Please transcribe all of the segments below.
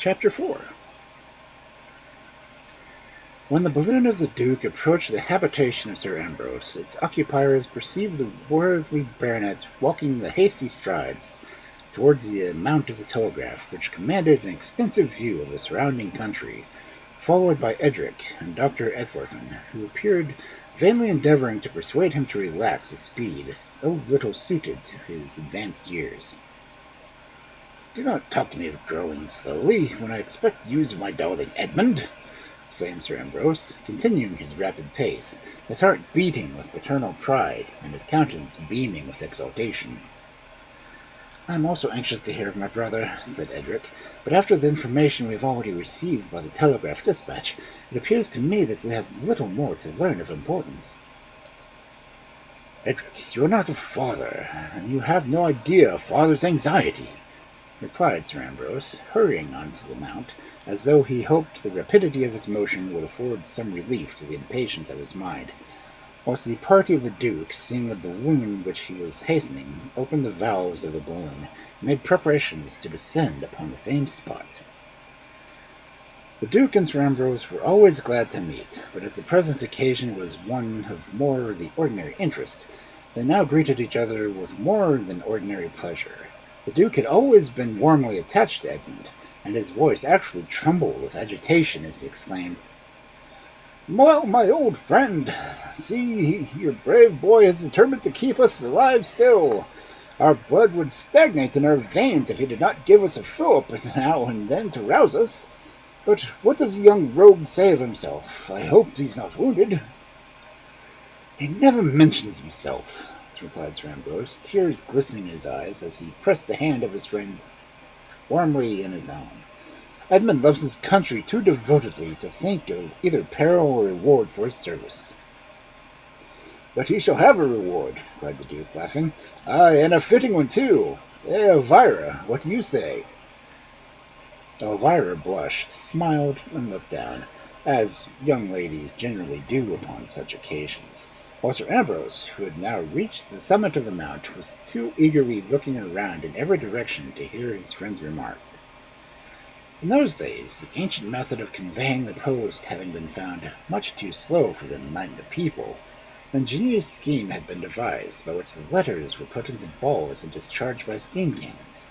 Chapter 4. When the balloon of the Duke approached the habitation of Sir Ambrose, its occupiers perceived the worthy baronet walking with hasty strides towards the mount of the telegraph, which commanded an extensive view of the surrounding country, followed by Edric and Dr. Edwarfen, who appeared vainly endeavoring to persuade him to relax a speed so little suited to his advanced years. "Do not talk to me of growing slowly, when I expect news of my darling Edmund," exclaimed Sir Ambrose, continuing his rapid pace, his heart beating with paternal pride, and his countenance beaming with exultation. "I am also anxious to hear of my brother," said Edric, "but after the information we have already received by the telegraph dispatch, it appears to me that we have little more to learn of importance." "Edric, you are not a father, and you have no idea of father's anxiety," replied Sir Ambrose, hurrying onto the mount, as though he hoped the rapidity of his motion would afford some relief to the impatience of his mind, whilst the party of the Duke, seeing the balloon which he was hastening, opened the valves of the balloon, and made preparations to descend upon the same spot. The Duke and Sir Ambrose were always glad to meet, but as the present occasion was one of more the ordinary interest, they now greeted each other with more than ordinary pleasure. The Duke had always been warmly attached to Edmund, and his voice actually trembled with agitation as he exclaimed, "Well, my old friend, see, your brave boy is determined to keep us alive still. Our blood would stagnate in our veins if he did not give us a fillip now and then to rouse us. But what does the young rogue say of himself? I hope he's not wounded." "He never mentions himself," replied Sir Ambrose, tears glistening in his eyes as he pressed the hand of his friend warmly in his own. "Edmund loves his country too devotedly to think of either peril or reward for his service." "But he shall have a reward," cried the Duke, laughing. "Aye, and a fitting one too. Elvira, what do you say?" Elvira blushed, smiled, and looked down, as young ladies generally do upon such occasions, while Sir Ambrose, who had now reached the summit of the mount, was too eagerly looking around in every direction to hear his friend's remarks. In those days, the ancient method of conveying the post having been found much too slow for the enlightened people, an ingenious scheme had been devised by which the letters were put into balls and discharged by steam cannons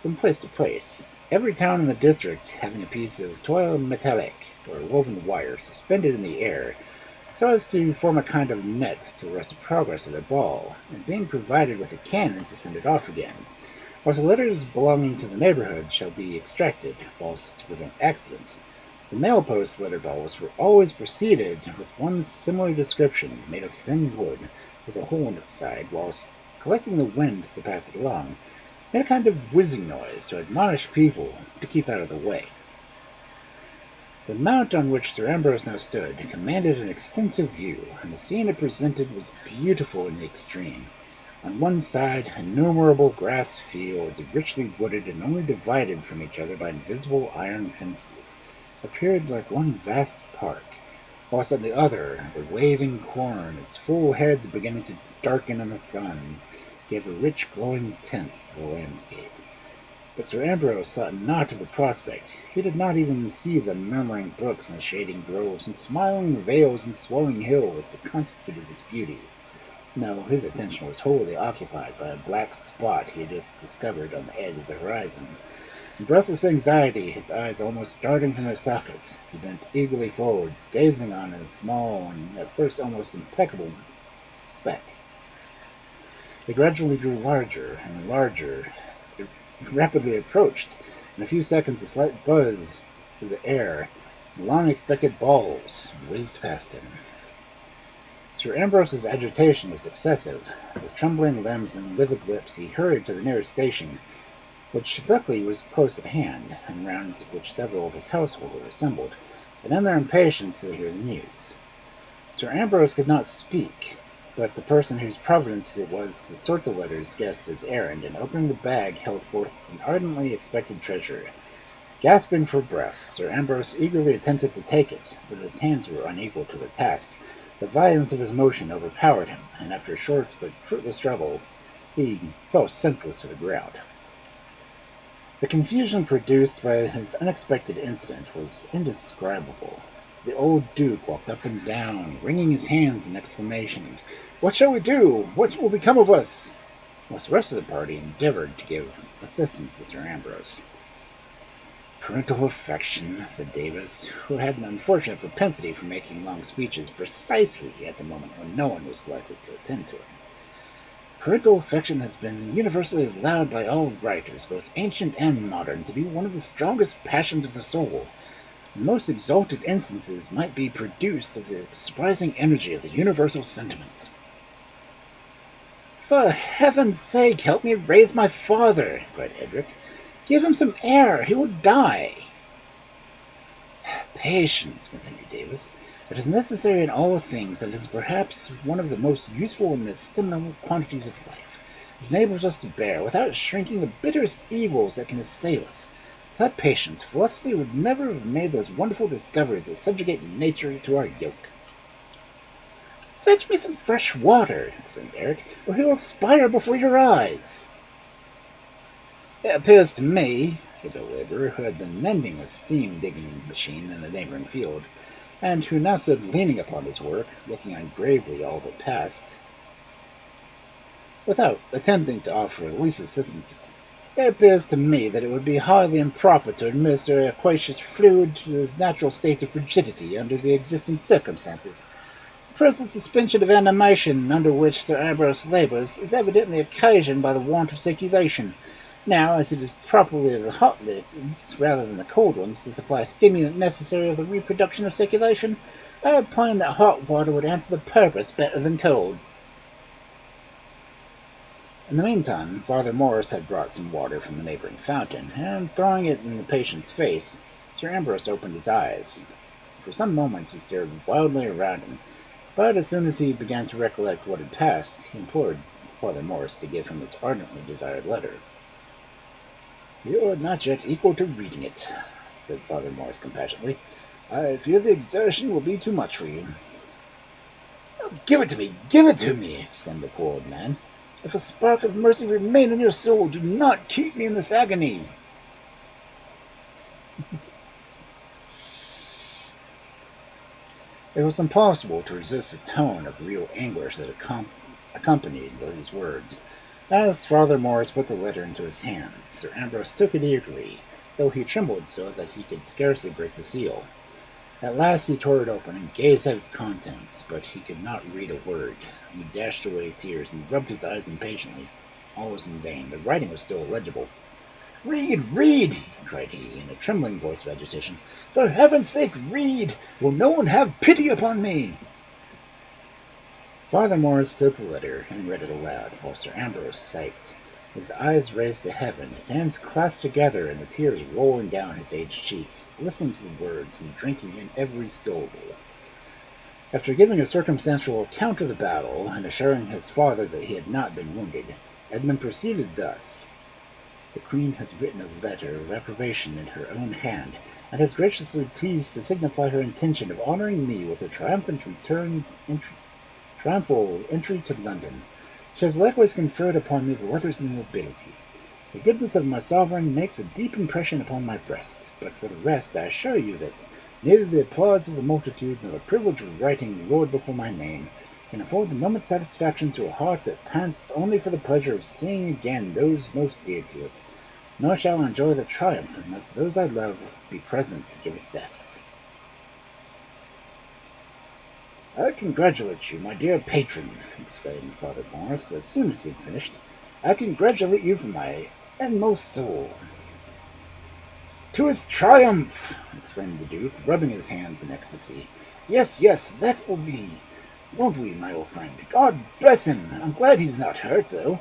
from place to place, every town in the district having a piece of toile metallique, or woven wire, suspended in the air, so as to form a kind of net to arrest the progress of the ball, and being provided with a cannon to send it off again, whilst the letters belonging to the neighborhood shall be extracted, whilst to prevent accidents. The mail-post letter balls were always preceded with one similar description, made of thin wood, with a hole in its side, whilst, collecting the wind to pass it along, made a kind of whizzing noise to admonish people to keep out of the way. The mount on which Sir Ambrose now stood commanded an extensive view, and the scene it presented was beautiful in the extreme. On one side, innumerable grass fields, richly wooded and only divided from each other by invisible iron fences, appeared like one vast park, whilst on the other, the waving corn, its full heads beginning to darken in the sun, gave a rich glowing tint to the landscape. But Sir Ambrose thought not of the prospect. He did not even see the murmuring brooks and shading groves and smiling vales and swelling hills that constituted its beauty. No, his attention was wholly occupied by a black spot he had just discovered on the edge of the horizon. In breathless anxiety, his eyes almost starting from their sockets, he bent eagerly forwards, gazing on a small and at first almost impeccable speck. It gradually grew larger and larger. It rapidly approached. In a few seconds, a slight buzz through the air, and long-expected balls whizzed past him. Sir Ambrose's agitation was excessive. With trembling limbs and livid lips, he hurried to the nearest station, which luckily was close at hand, and round which several of his household were assembled, and in their impatience to hear the news. Sir Ambrose could not speak, but the person whose providence it was to sort the letters guessed his errand, and opening the bag held forth an ardently expected treasure. Gasping for breath, Sir Ambrose eagerly attempted to take it, but his hands were unequal to the task. The violence of his motion overpowered him, and after a short but fruitless struggle, he fell senseless to the ground. The confusion produced by his unexpected incident was indescribable. The old Duke walked up and down, wringing his hands in exclamation. "What shall we do? What will become of us?" Whilst the rest of the party endeavored to give assistance to Sir Ambrose. "Parental affection," said Davis, who had an unfortunate propensity for making long speeches precisely at the moment when no one was likely to attend to him. "Parental affection has been universally allowed by all writers, both ancient and modern, to be one of the strongest passions of the soul. The most exalted instances might be produced of the surprising energy of the universal sentiment." "For heaven's sake, help me raise my father!" cried Edric. "Give him some air. He will die." "Patience," continued Davis. "It is necessary in all things, and is perhaps one of the most useful and estimable quantities of life. It enables us to bear, without shrinking, the bitterest evils that can assail us. Without patience, philosophy would never have made those wonderful discoveries that subjugate nature to our yoke." "Fetch me some fresh water," exclaimed Eric, "or he will expire before your eyes." "It appears to me," said a laborer who had been mending a steam-digging machine in a neighboring field, and who now stood leaning upon his work, looking on gravely all that passed, without attempting to offer the least assistance, "it appears to me that it would be highly improper to administer a aqueous fluid to its natural state of rigidity under the existing circumstances. The present suspension of animation under which Sir Ambrose labours is evidently occasioned by the want of circulation. Now, as it is properly the hot liquids, rather than the cold ones, to supply a stimulant necessary of the reproduction of circulation, I opine that hot water would answer the purpose better than cold." In the meantime, Father Morris had brought some water from the neighboring fountain, and throwing it in the patient's face, Sir Ambrose opened his eyes. For some moments he stared wildly around him, but as soon as he began to recollect what had passed, he implored Father Morris to give him his ardently desired letter. "You are not yet equal to reading it," said Father Morris compassionately. "I fear the exertion will be too much for you." "Oh, give it to me! Give it to me!" exclaimed the poor old man. "If a spark of mercy remain in your soul, do not keep me in this agony." It was impossible to resist the tone of real anguish that accompanied these words. As Father Morris put the letter into his hands, Sir Ambrose took it eagerly, though he trembled so that he could scarcely break the seal. At last he tore it open and gazed at its contents, but he could not read a word. He dashed away tears and rubbed his eyes impatiently. All was in vain. The writing was still illegible. "Read, read!" cried he, in a trembling voice of agitation. "For heaven's sake, read! Will no one have pity upon me?" Father Morris took the letter and read it aloud, while Sir Ambrose sat, his eyes raised to heaven, his hands clasped together, and the tears rolling down his aged cheeks, listening to the words and drinking in every syllable. After giving a circumstantial account of the battle, and assuring his father that he had not been wounded, Edmund proceeded thus: "The Queen has written a letter of approbation in her own hand, and has graciously pleased to signify her intention of honouring me with a triumphal entry to London. She has likewise conferred upon me the letters of nobility. The goodness of my sovereign makes a deep impression upon my breast, but for the rest I assure you that neither the applause of the multitude nor the privilege of writing Lord before my name can afford the moment's satisfaction to a heart that pants only for the pleasure of seeing again those most dear to it, nor shall I enjoy the triumph unless those I love be present to give it zest. I congratulate you, my dear patron," exclaimed Father Morris, as soon as he had finished. "I congratulate you from my inmost soul." "To his triumph!" exclaimed the Duke, rubbing his hands in ecstasy. "Yes, yes, that will be. Won't we, my old friend? God bless him! I'm glad he's not hurt, though.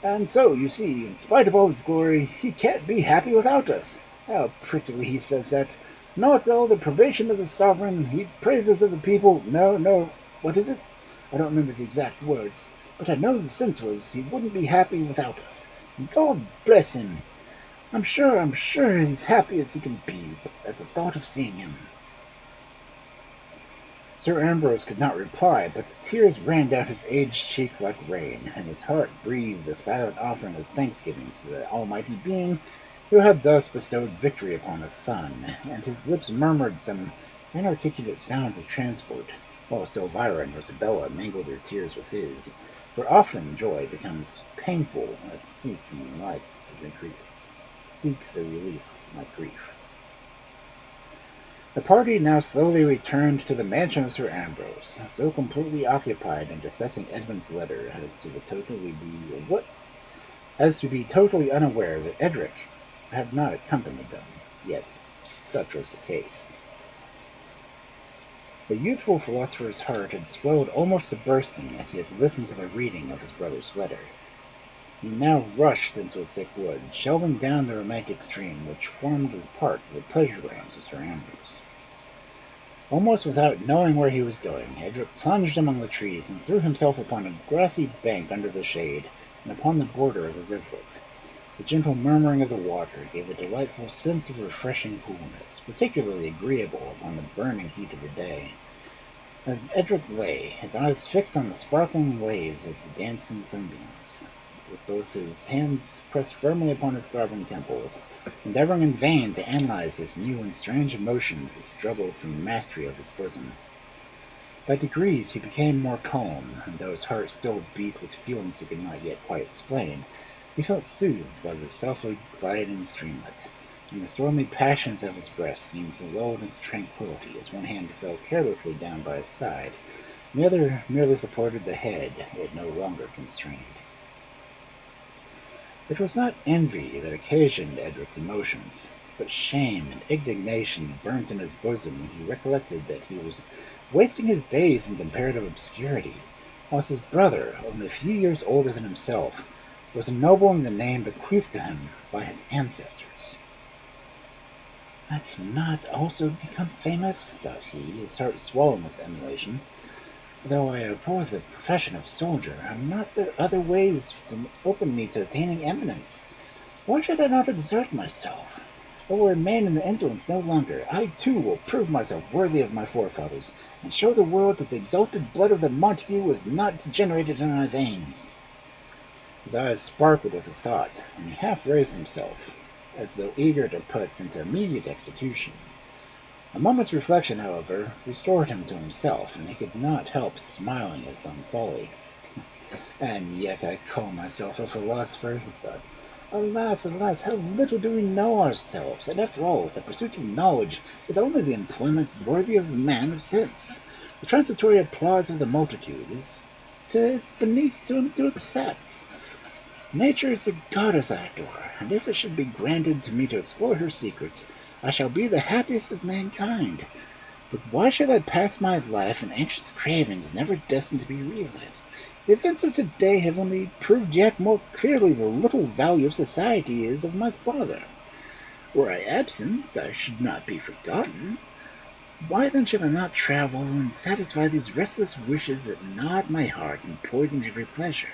And so, you see, in spite of all his glory, he can't be happy without us. How prettily he says that. Not all the probation of the sovereign, he praises of the people. No, what is it? I don't remember the exact words, but I know the sense was he wouldn't be happy without us. And God bless him. I'm sure he's happy as he can be at the thought of seeing him." Sir Ambrose could not reply, but the tears ran down his aged cheeks like rain, and his heart breathed a silent offering of thanksgiving to the Almighty Being who had thus bestowed victory upon his son, and his lips murmured some inarticulate sounds of transport, whilst Elvira and Rosabella mingled their tears with his, for often joy becomes painful at seeks a relief like grief. The party now slowly returned to the mansion of Sir Ambrose, so completely occupied in discussing Edmund's letter as to be totally unaware that Edric had not accompanied them. Yet such was the case. The youthful philosopher's heart had swelled almost to bursting as he had listened to the reading of his brother's letter. He now rushed into a thick wood, shelving down the romantic stream which formed a part of the pleasure grounds of Sir Ambrose. Almost without knowing where he was going, Edric plunged among the trees and threw himself upon a grassy bank under the shade and upon the border of the rivulet. The gentle murmuring of the water gave a delightful sense of refreshing coolness, particularly agreeable upon the burning heat of the day. As Edric lay, his eyes fixed on the sparkling waves as he danced in the sunbeams, with both his hands pressed firmly upon his throbbing temples, endeavoring in vain to analyze his new and strange emotions as struggled for mastery of his bosom. By degrees he became more calm, and though his heart still beat with feelings he could not yet quite explain, he felt soothed by the softly gliding streamlet, and the stormy passions of his breast seemed to lull into tranquillity as one hand fell carelessly down by his side, and the other merely supported the head it no longer constrained. It was not envy that occasioned Edric's emotions, but shame and indignation burnt in his bosom when he recollected that he was wasting his days in comparative obscurity, whilst his brother, only a few years older than himself, was ennobling the name bequeathed to him by his ancestors. "I cannot also become famous," thought he, his heart swelling with emulation. "Though I abhor the profession of soldier, are not there other ways to open me to attaining eminence? Why should I not exert myself? I will remain in the indolence no longer. I, too, will prove myself worthy of my forefathers, and show the world that the exalted blood of the Montague was not degenerated in my veins." His eyes sparkled with the thought, and he half raised himself, as though eager to put into immediate execution. A moment's reflection, however, restored him to himself, and he could not help smiling at his own folly. "And yet I call myself a philosopher," he thought. "Alas, alas, how little do we know ourselves, and after all, the pursuit of knowledge is only the employment worthy of a man of sense. The transitory applause of the multitude it's beneath him to accept. Nature is a goddess I adore, and if it should be granted to me to explore her secrets, I shall be the happiest of mankind. But why should I pass my life in anxious cravings never destined to be realized? The events of today have only proved yet more clearly the little value of society is of my father. Were I absent, I should not be forgotten. Why then should I not travel and satisfy these restless wishes that gnaw at my heart and poison every pleasure?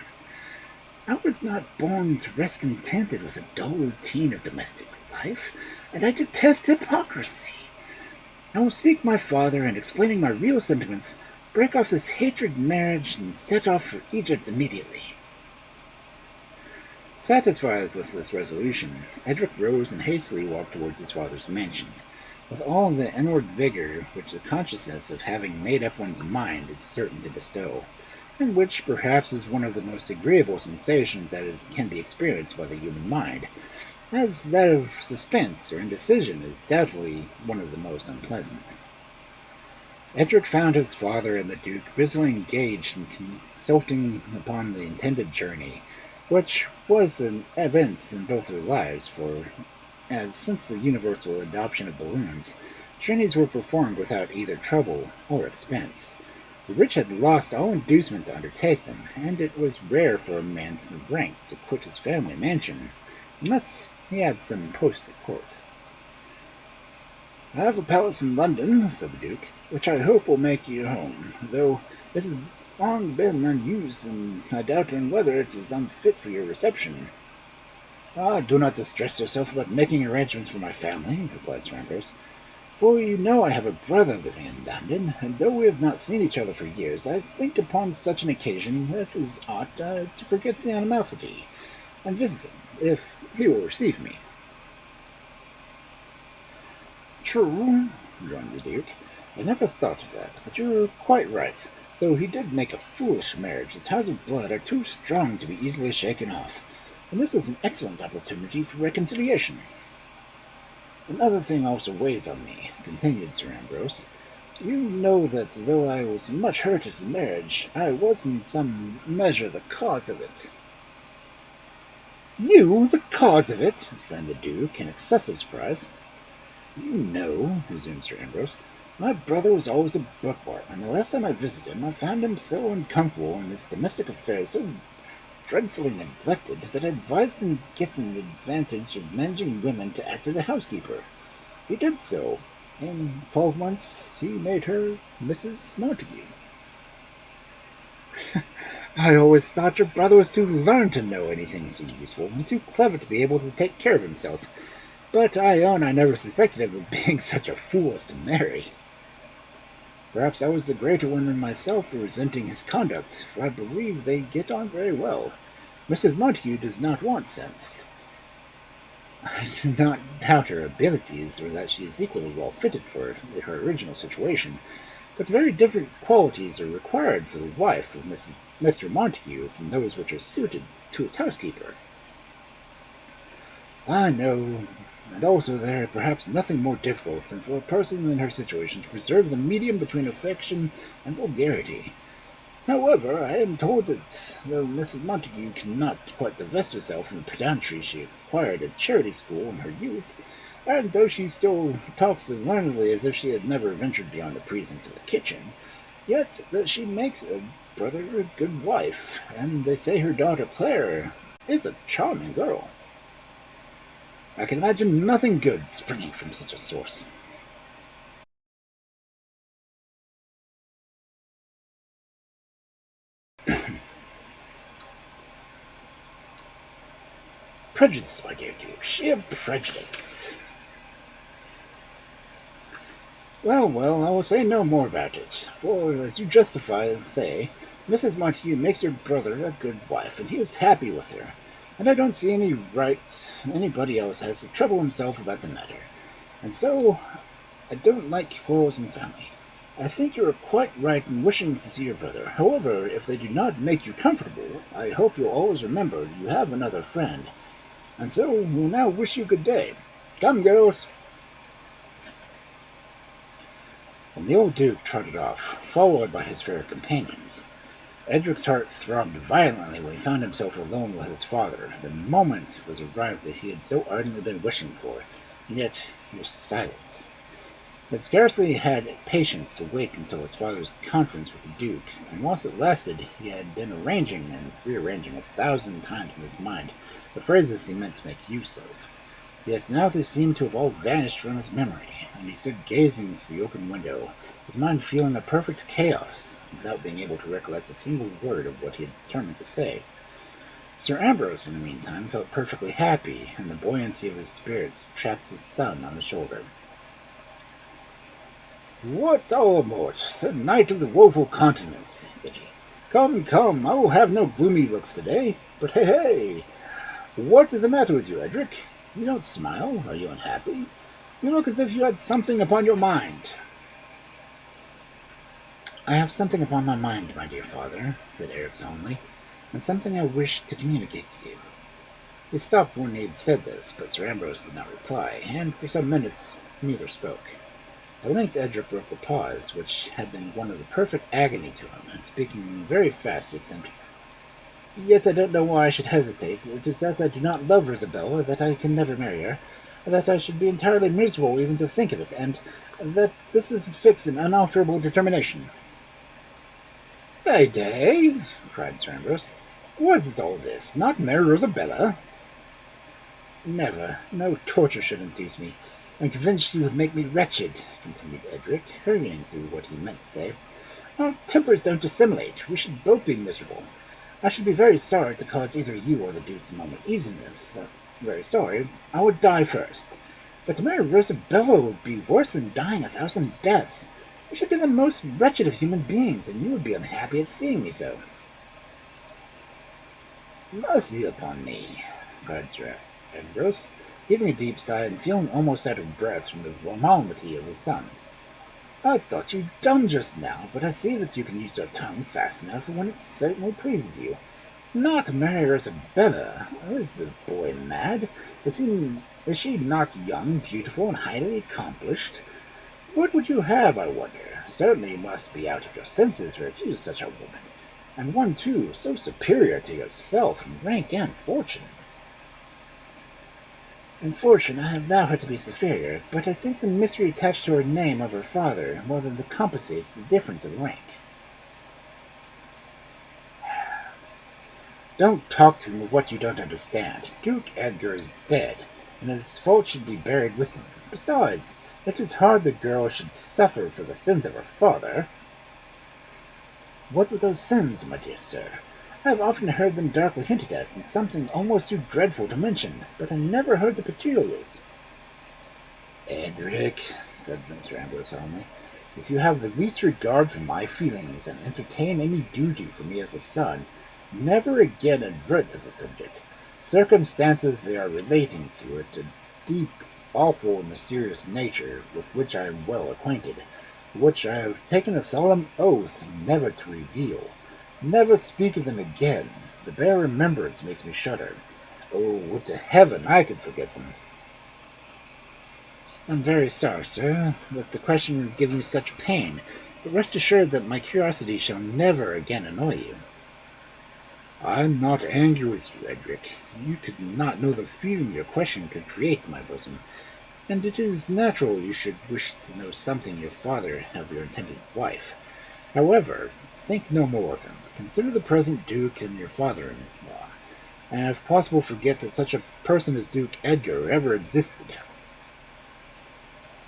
I was not born to rest contented with a dull routine of domestic life, and I detest hypocrisy. I will seek my father, and explaining my real sentiments, break off this hatred marriage and set off for Egypt immediately." Satisfied with this resolution, Edric rose and hastily walked towards his father's mansion, with all the inward vigor which the consciousness of having made up one's mind is certain to bestow, and which perhaps is one of the most agreeable sensations that can be experienced by the human mind, as that of suspense or indecision is doubtlessly one of the most unpleasant. Edric found his father and the Duke busily engaged in consulting upon the intended journey, which was an event in both their lives, for, as since the universal adoption of balloons, journeys were performed without either trouble or expense. The rich had lost all inducement to undertake them, and it was rare for a man of rank to quit his family mansion, unless he had some post at court. "I have a palace in London," said the Duke, "which I hope will make you home, though it has long been unused, and I doubt whether it is unfit for your reception." "Ah, do not distress yourself about making arrangements for my family," replied Sir Ambrose, "for you know I have a brother living in London, and though we have not seen each other for years, I think upon such an occasion it is ought to forget the animosity, and visit him, if he will receive me." True, rejoined the Duke. I never thought of that, but you're quite right. Though he did make a foolish marriage, the ties of blood are too strong to be easily shaken off, and this is an excellent opportunity for reconciliation. Another thing also weighs on me, continued Sir Ambrose. You know that though I was much hurt at the marriage, I was in some measure the cause of it. You, the cause of it? Exclaimed the Duke in excessive surprise. You know, resumed Sir Ambrose, my brother was always a bookworm, and the last time I visited him I found him so uncomfortable and his domestic affairs so dreadfully neglected that I advised him getting the advantage of managing women to act as a housekeeper. He did so. In 12 months he made her Mrs. Montague. I always thought your brother was too learned to know anything so useful, and too clever to be able to take care of himself. But I own I never suspected him of being such a fool as to marry. Perhaps I was the greater one than myself for resenting his conduct, for I believe they get on very well. Mrs. Montague does not want sense. I do not doubt her abilities, or that she is equally well fitted for her original situation, but very different qualities are required for the wife of Mr. Montague from those which are suited to his housekeeper. I know, and also there is perhaps nothing more difficult than for a person in her situation to preserve the medium between affection and vulgarity. However, I am told that though Mrs. Montague cannot quite divest herself from the pedantry she acquired at charity school in her youth, and though she still talks as learnedly as if she had never ventured beyond the precincts of the kitchen, yet that she makes a brother a good wife, and they say her daughter Claire is a charming girl. I can imagine nothing good springing from such a source. Prejudice, my dear Duke, sheer prejudice. Well, I will say no more about it, for, as you say, Mrs. Montague makes her brother a good wife, and he is happy with her, and I don't see any right anybody else has to trouble himself about the matter. And so, I don't like quarrels in family. I think you are quite right in wishing to see your brother. However, if they do not make you comfortable, I hope you'll always remember you have another friend. And so, we'll now wish you good day. Come, girls! And the old Duke trotted off, followed by his fair companions. Edric's heart throbbed violently when he found himself alone with his father. The moment was arrived that he had so ardently been wishing for, and yet he was silent. He had scarcely had patience to wait until his father's conference with the Duke, and whilst it lasted he had been arranging and rearranging 1,000 times in his mind the phrases he meant to make use of. Yet now they seemed to have all vanished from his memory, and he stood gazing through the open window, his mind feeling a perfect chaos, without being able to recollect a single word of what he had determined to say. Sir Ambrose, in the meantime, felt perfectly happy, and the buoyancy of his spirits tapped his son on the shoulder. "What's all aboard, Sir Knight of the woeful countenance?" said he. Come, I will have no gloomy looks today. But hey, what is the matter with you, Edric? You don't smile. Are you unhappy? You look as if you had something upon your mind." "I have something upon my mind, my dear father," said Eric solemnly, "and something I wish to communicate to you." He stopped when he had said this, but Sir Ambrose did not reply, and for some minutes neither spoke. At length Edric broke the pause, which had been one of the perfect agony to him, and speaking very fast he exclaimed, "Yet I don't know why I should hesitate. It is that I do not love Isabella, that I can never marry her, that I should be entirely miserable even to think of it, and that this is fixed and unalterable determination." "Day," cried Sir Ambrose. "What is all this? Not marry Rosabella?" "Never. No torture should induce me. I'm convinced she would make me wretched," continued Edric, hurrying through what he meant to say. "Our tempers don't assimilate. We should both be miserable. I should be very sorry to cause either you or the Duke's a moment's easiness. Very sorry. I would die first. But to marry Rosabella would be worse than dying 1,000 deaths. We should be the most wretched of human beings, and you would be unhappy at seeing me so." "Mercy upon me," cried Sir Ambrose. heaving a deep sigh and feeling almost out of breath from the enormity of his son. I thought you'd done just now, but I see that you can use your tongue fast enough when it certainly pleases you. Not marry Isabella. Is the boy mad? Is she not young, beautiful, and highly accomplished? What would you have, I wonder? Certainly you must be out of your senses to refuse such a woman, and one, too, so superior to yourself in rank and fortune. In fortune, I allow her to be superior, but I think the mystery attached to her name of her father more than compensates the difference of rank. Don't talk to him of what you don't understand. Duke Edgar is dead, and his fault should be buried with him. Besides, it is hard the girl should suffer for the sins of her father. What were those sins, my dear sir? I have often heard them darkly hinted at, and something almost too dreadful to mention, but I never heard the particulars. Edric, said Mr. Ambrose solemnly, if you have the least regard for my feelings, and entertain any duty for me as a son, never again advert to the subject. Circumstances they are relating to it, a deep, awful, and mysterious nature, with which I am well acquainted, which I have taken a solemn oath never to reveal. Never speak of them again. The bare remembrance makes me shudder. Oh, would to heaven I could forget them. I'm very sorry, sir, that the question has given you such pain, but rest assured that my curiosity shall never again annoy you. I'm not angry with you, Edric. You could not know the feeling your question could create in my bosom, and it is natural you should wish to know something of your father of your intended wife. However, think no more of him. Consider the present Duke and your father-in-law, and if possible forget that such a person as Duke Edgar ever existed.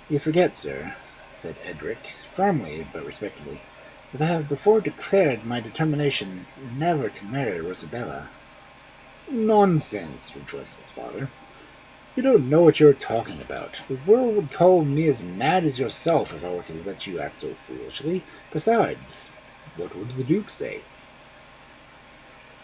You forget, sir, said Edric, firmly but respectfully, that I have before declared my determination never to marry Rosabella. Nonsense, rejoiced his father. You don't know what you're talking about. The world would call me as mad as yourself if I were to let you act so foolishly. Besides, what would the Duke say?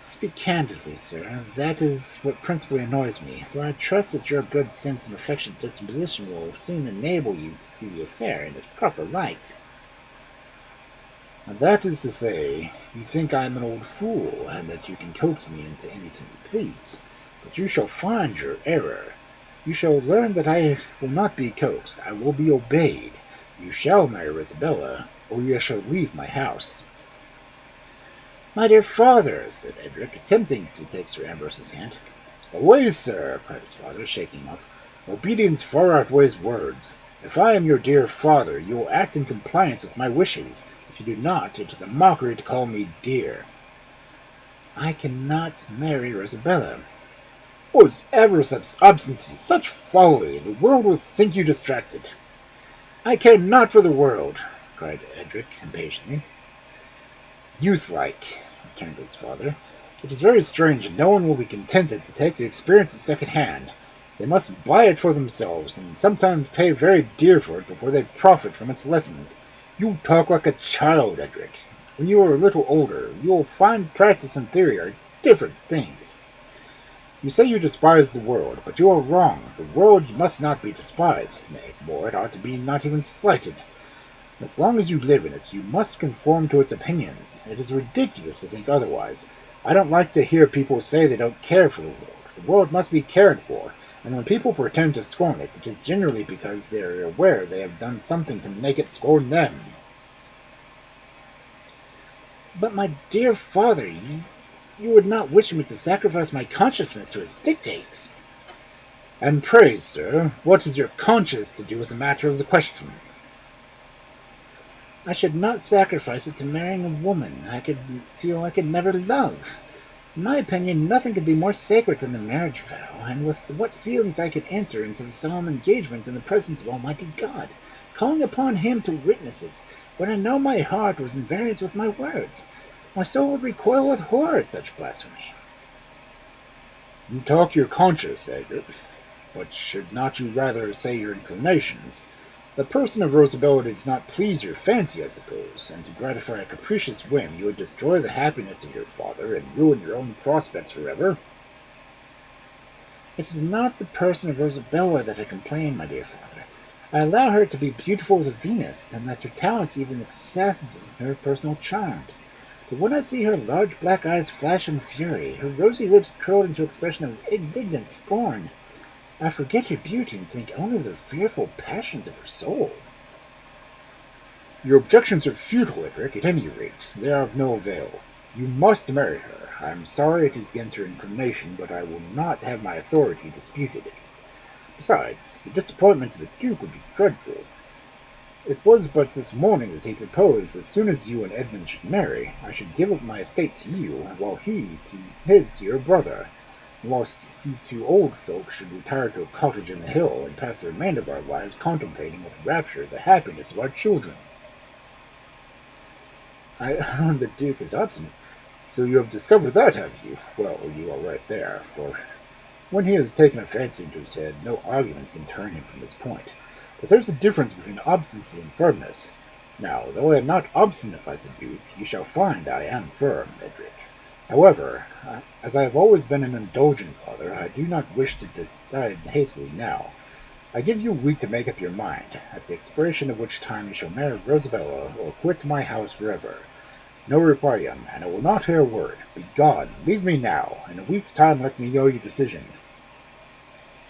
To speak candidly, sir, that is what principally annoys me, for I trust that your good sense and affectionate disposition will soon enable you to see the affair in its proper light. And that is to say, you think I am an old fool, and that you can coax me into anything you please. But you shall find your error. You shall learn that I will not be coaxed. I will be obeyed. You shall marry Isabella, or you shall leave my house. My dear father, said Edric, attempting to take Sir Ambrose's hand. Away, sir, cried his father, shaking him off. Obedience far outweighs words. If I am your dear father, you will act in compliance with my wishes. If you do not, it is a mockery to call me dear. I cannot marry Rosabella. Was ever such obstinacy, such folly? The world will think you distracted. I care not for the world, cried Edric impatiently. Youth-like, returned his father. It is very strange, and no one will be contented to take the experience at second hand. They must buy it for themselves, and sometimes pay very dear for it before they profit from its lessons. You talk like a child, Edric. When you are a little older, you will find practice and theory are different things. You say you despise the world, but you are wrong. The world must not be despised. Nay, more, it ought to be not even slighted. As long as you live in it, you must conform to its opinions. It is ridiculous to think otherwise. I don't like to hear people say they don't care for the world. The world must be cared for, and when people pretend to scorn it, it is generally because they are aware they have done something to make it scorn them. But, my dear father, you would not wish me to sacrifice my consciousness to its dictates. And pray, sir, what has your conscience to do with the matter of the question? I should not sacrifice it to marrying a woman I could never love. In my opinion, nothing could be more sacred than the marriage vow, and with what feelings I could enter into the solemn engagement in the presence of Almighty God, calling upon Him to witness it, when I know my heart was in variance with my words. My soul would recoil with horror at such blasphemy. You talk your conscience, Edric, but should not you rather say your inclinations? The person of Rosabella does not please your fancy, I suppose, and to gratify a capricious whim you would destroy the happiness of your father and ruin your own prospects forever. It is not the person of Rosabella that I complain, my dear father. I allow her to be beautiful as a Venus, and that her talents even excess her personal charms. But when I see her large black eyes flash in fury, her rosy lips curled into an expression of indignant scorn, I forget her beauty and think only of the fearful passions of her soul. Your objections are futile, Edric. At any rate, they are of no avail. You must marry her. I am sorry it is against her inclination, but I will not have my authority disputed. Besides, the disappointment of the Duke would be dreadful. It was but this morning that he proposed as soon as you and Edmund should marry, I should give up my estate to you, while he to his your brother, whilst you two old folk should retire to a cottage in the hill and pass the remainder of our lives contemplating with rapture the happiness of our children. The Duke is obstinate. So you have discovered that, have you? Well, you are right there, for when he has taken a fancy into his head, no argument can turn him from his point. But there's a difference between obstinacy and firmness. Now, though I am not obstinate like the Duke, you shall find I am firm, Edric. However, as I have always been an indulgent father, I do not wish to decide hastily now. I give you a week to make up your mind, at the expiration of which time you shall marry Rosabella or quit my house forever. No reply, young man. I will not hear a word. Be gone. Leave me now. In a week's time let me know your decision.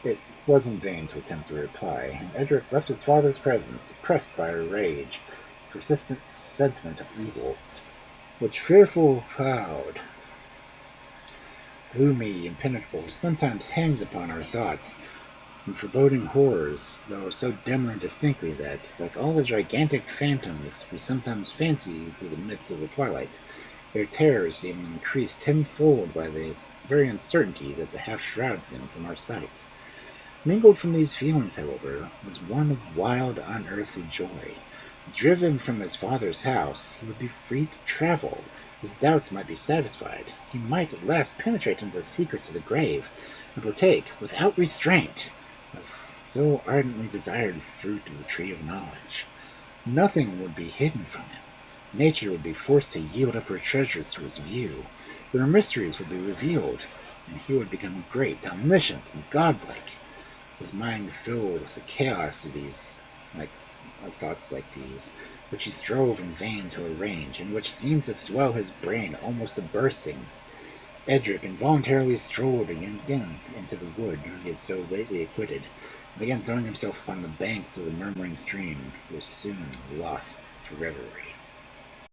It was in vain to attempt a reply, and Edric left his father's presence, oppressed by a rage, persistent sentiment of evil, which fearful cloud, gloomy, impenetrable, sometimes hangs upon our thoughts, and foreboding horrors, though so dimly and distinctly that, like all the gigantic phantoms we sometimes fancy through the midst of the twilight, their terrors seem increased tenfold by the very uncertainty that half shrouds them from our sight. Mingled from these feelings, however, was one of wild, unearthly joy. Driven from his father's house, he would be free to travel. His doubts might be satisfied. He might at last penetrate into the secrets of the grave, and partake, without restraint, of so ardently desired fruit of the tree of knowledge. Nothing would be hidden from him. Nature would be forced to yield up her treasures to his view. Their mysteries would be revealed, and he would become great, omniscient, and godlike. His mind filled with the chaos of thoughts like these, which he strove in vain to arrange, and which seemed to swell his brain almost to bursting. Edric involuntarily strolled again into the wood he had so lately quitted, and again throwing himself upon the banks of the murmuring stream, he was soon lost to reverie.